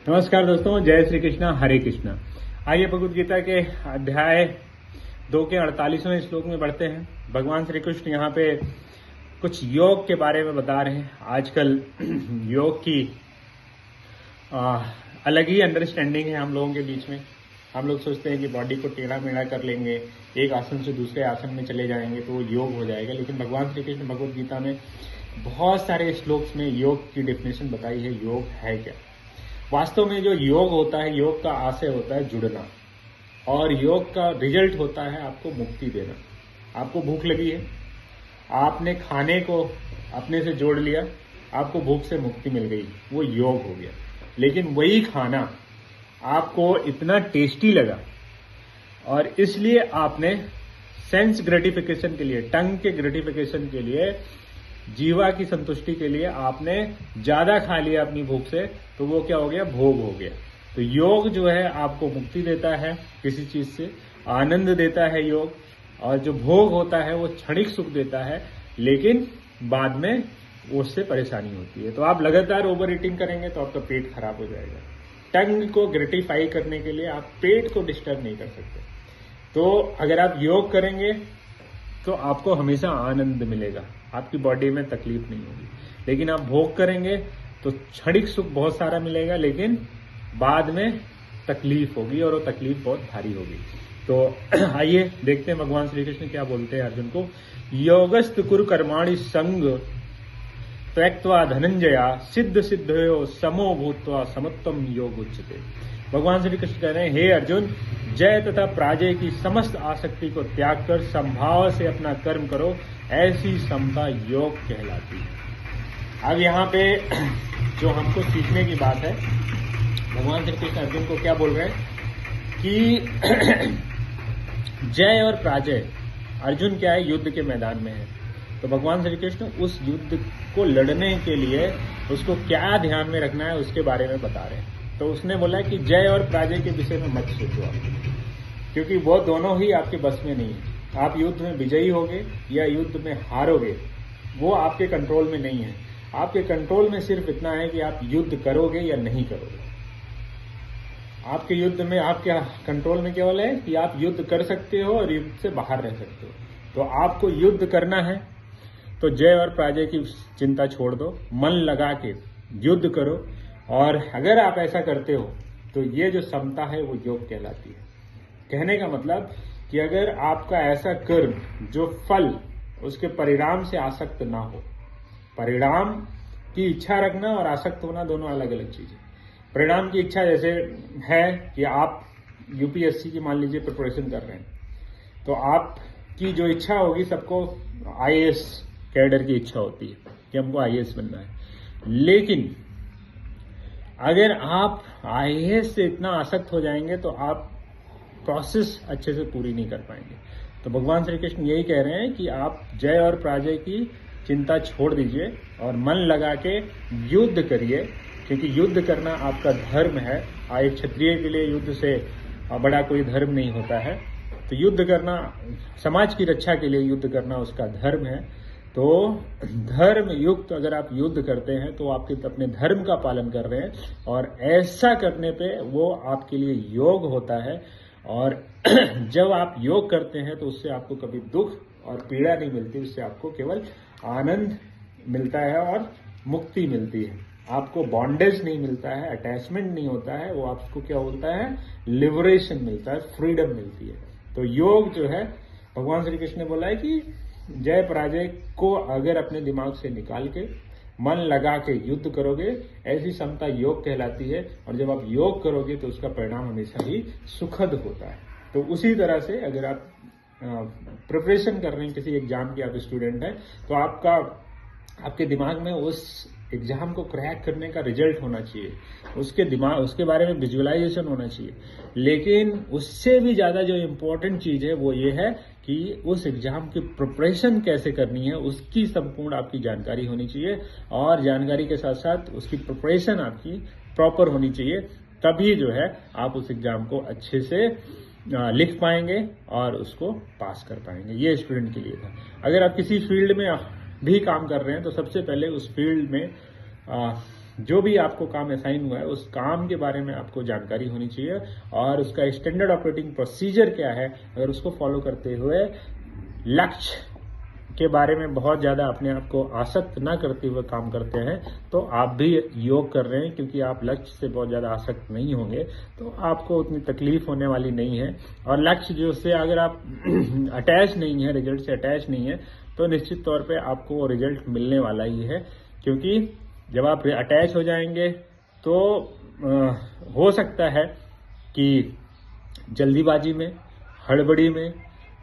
नमस्कार दोस्तों, जय श्री कृष्णा, हरे कृष्णा। आइए भगवद गीता के अध्याय 2 के 48वें श्लोक में बढ़ते हैं। भगवान श्री कृष्ण यहाँ पे कुछ योग के बारे में बता रहे हैं। आजकल योग की अलग ही अंडरस्टैंडिंग है हम लोगों के बीच में। हम लोग सोचते हैं कि बॉडी को टेढ़ा मेढ़ा कर लेंगे, एक आसन से दूसरे आसन में चले जाएंगे तो वो योग हो जाएगा। लेकिन भगवान श्री कृष्ण भगवद गीता में बहुत सारे श्लोक्स में योग की डेफिनेशन बताई है। योग है क्या? वास्तव में जो योग होता है, योग का आशय होता है जुड़ना, और योग का रिजल्ट होता है आपको मुक्ति देना। आपको भूख लगी है, आपने खाने को अपने से जोड़ लिया, आपको भूख से मुक्ति मिल गई, वो योग हो गया। लेकिन वही खाना आपको इतना टेस्टी लगा और इसलिए आपने सेंस ग्रेटिफिकेशन के लिए, टंग के ग्रेटिफिकेशन के लिए, जीवा की संतुष्टि के लिए आपने ज्यादा खा लिया अपनी भूख से, तो वो क्या हो गया? भोग हो गया। तो योग जो है आपको मुक्ति देता है, किसी चीज से आनंद देता है योग, और जो भोग होता है वो क्षणिक सुख देता है, लेकिन बाद में उससे परेशानी होती है। तो आप लगातार ओवर ईटिंग करेंगे तो आपका पेट खराब हो जाएगा। टंग को ग्रेटिफाई करने के लिए आप पेट को डिस्टर्ब नहीं कर सकते। तो अगर आप योग करेंगे तो आपको हमेशा आनंद मिलेगा, आपकी बॉडी में तकलीफ नहीं होगी। लेकिन आप भोग करेंगे तो क्षणिक सुख बहुत सारा मिलेगा, लेकिन बाद में तकलीफ होगी, और वो तकलीफ बहुत भारी होगी। तो आइए देखते हैं भगवान श्री कृष्ण क्या बोलते हैं अर्जुन को। योगस्त कुरु कर्माणि संग त्यक्त्वा धनंजया सिद्ध सिद्धयो समो भूत्वा समत्वम योग उच्यते। भगवान श्री कृष्ण कह रहे हैं, हे अर्जुन, जय तथा पराजय की समस्त आसक्ति को त्याग कर संभाव से अपना कर्म करो, ऐसी समता योग कहलाती है। अब यहाँ पे जो हमको सीखने की बात है, भगवान श्री कृष्ण अर्जुन को क्या बोल रहे हैं कि जय और पराजय, अर्जुन क्या है? युद्ध के मैदान में है। तो भगवान श्री कृष्ण उस युद्ध को लड़ने के लिए उसको क्या ध्यान में रखना है उसके बारे में बता रहे हैं। तो उसने बोला कि जय और पराजय के विषय में मत सोचो आप, क्योंकि वो दोनों ही आपके बस में नहीं है। आप युद्ध में विजयी होगे या युद्ध में हारोगे, वो आपके कंट्रोल में नहीं है। आपके कंट्रोल में सिर्फ इतना है कि आप युद्ध करोगे या नहीं करोगे। आपके युद्ध में, आपके कंट्रोल में केवल है कि आप युद्ध कर सकते हो और युद्ध से बाहर रह सकते हो। तो आपको युद्ध करना है तो जय और पराजय की चिंता छोड़ दो, मन लगा के युद्ध करो। और अगर आप ऐसा करते हो तो ये जो समता है वो योग कहलाती है। कहने का मतलब कि अगर आपका ऐसा कर्म जो फल उसके परिणाम से आसक्त ना हो, परिणाम की इच्छा रखना और आसक्त होना दोनों अलग अलग चीज है। परिणाम की इच्छा जैसे है कि आप यूपीएससी की मान लीजिए प्रिपरेशन कर रहे हैं, तो आपकी जो इच्छा होगी, सबको आईएएस कैडर की इच्छा होती है कि हमको आईएएस बनना है। लेकिन अगर आप आईएएस से इतना आसक्त हो जाएंगे तो आप प्रोसेस अच्छे से पूरी नहीं कर पाएंगे। तो भगवान श्री कृष्ण यही कह रहे हैं कि आप जय और पराजय की चिंता छोड़ दीजिए और मन लगा के युद्ध करिए, क्योंकि युद्ध करना आपका धर्म है। एक क्षत्रिय के लिए युद्ध से बड़ा कोई धर्म नहीं होता है। तो युद्ध करना, समाज की रक्षा के लिए युद्ध करना उसका धर्म है। तो धर्म युक्त अगर आप युद्ध करते हैं तो आप अपने धर्म का पालन कर रहे हैं, और ऐसा करने पे वो आपके लिए योग होता है। और जब आप योग करते हैं तो उससे आपको कभी दुख और पीड़ा नहीं मिलती, उससे आपको केवल आनंद मिलता है और मुक्ति मिलती है। आपको बॉन्डेज नहीं मिलता है, अटैचमेंट नहीं होता है, वो आपको क्या होता है? लिबरेशन मिलता है, फ्रीडम मिलती है। तो योग जो है, भगवान श्री कृष्ण ने बोला है कि जय पराजय को अगर अपने दिमाग से निकाल के मन लगा के युद्ध करोगे, ऐसी समता योग कहलाती है। और जब आप योग करोगे तो उसका परिणाम हमेशा ही सुखद होता है। तो उसी तरह से अगर आप प्रिपरेशन कर रहे हैं किसी एग्जाम के, आप स्टूडेंट हैं, तो आपके दिमाग में उस एग्जाम को क्रैक करने का रिजल्ट होना चाहिए, उसके बारे में विजुअलाइजेशन होना चाहिए। लेकिन उससे भी ज्यादा जो इम्पोर्टेंट चीज है वो ये है कि उस एग्जाम की प्रिपरेशन कैसे करनी है, उसकी संपूर्ण आपकी जानकारी होनी चाहिए। और जानकारी के साथ साथ उसकी प्रिपरेशन आपकी प्रॉपर होनी चाहिए, तभी जो है आप उस एग्जाम को अच्छे से लिख पाएंगे और उसको पास कर पाएंगे। ये स्टूडेंट के लिए था। अगर आप किसी फील्ड में भी काम कर रहे हैं तो सबसे पहले उस फील्ड में जो भी आपको काम असाइन हुआ है उस काम के बारे में आपको जानकारी होनी चाहिए और उसका स्टैंडर्ड ऑपरेटिंग प्रोसीजर क्या है। अगर उसको फॉलो करते हुए लक्ष्य के बारे में बहुत ज़्यादा अपने आप को आसक्त ना करते हुए काम करते हैं तो आप भी योग कर रहे हैं, क्योंकि आप लक्ष्य से बहुत ज़्यादा आसक्त नहीं होंगे तो आपको उतनी तकलीफ होने वाली नहीं है। और लक्ष्य जो से अगर आप अटैच नहीं है, रिजल्ट से अटैच नहीं है, तो निश्चित तौर पे आपको वो रिजल्ट मिलने वाला ही है। क्योंकि जब आप अटैच हो जाएंगे तो हो सकता है कि जल्दीबाजी में, हड़बड़ी में,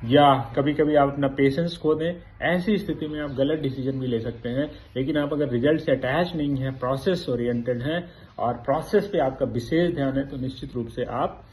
या कभी कभी आप अपना पेशेंस खो दें। ऐसी स्थिति में आप गलत डिसीजन भी ले सकते हैं। लेकिन आप अगर रिजल्ट से अटैच नहीं है, प्रोसेस ओरिएंटेड हैं और प्रोसेस पे आपका विशेष ध्यान है, तो निश्चित रूप से आप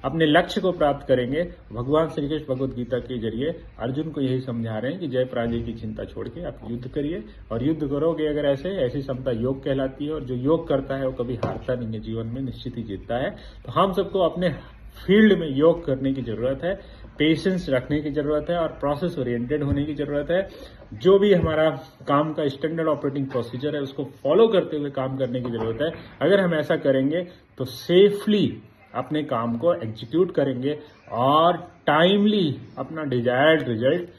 अपने लक्ष्य को प्राप्त करेंगे। भगवान श्री कृष्ण भगवद गीता के जरिए अर्जुन को यही समझा रहे हैं कि जय पराजय की चिंता छोड़ के आप युद्ध करिए, और युद्ध करोगे अगर ऐसी क्षमता योग कहलाती है। और जो योग करता है वो कभी हारता नहीं है, जीवन में निश्चित ही जीतता है। तो हम सबको अपने फील्ड में योग करने की जरूरत है, पेशेंस रखने की जरूरत है और प्रोसेस ओरिएंटेड होने की जरूरत है। जो भी हमारा काम का स्टैंडर्ड ऑपरेटिंग प्रोसीजर है उसको फॉलो करते हुए काम करने की जरूरत है। अगर हम ऐसा करेंगे तो सेफली अपने काम को एग्जीक्यूट करेंगे और टाइमली अपना डिजायर्ड रिजल्ट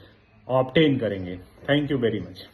ऑब्टेन करेंगे। Thank you very much.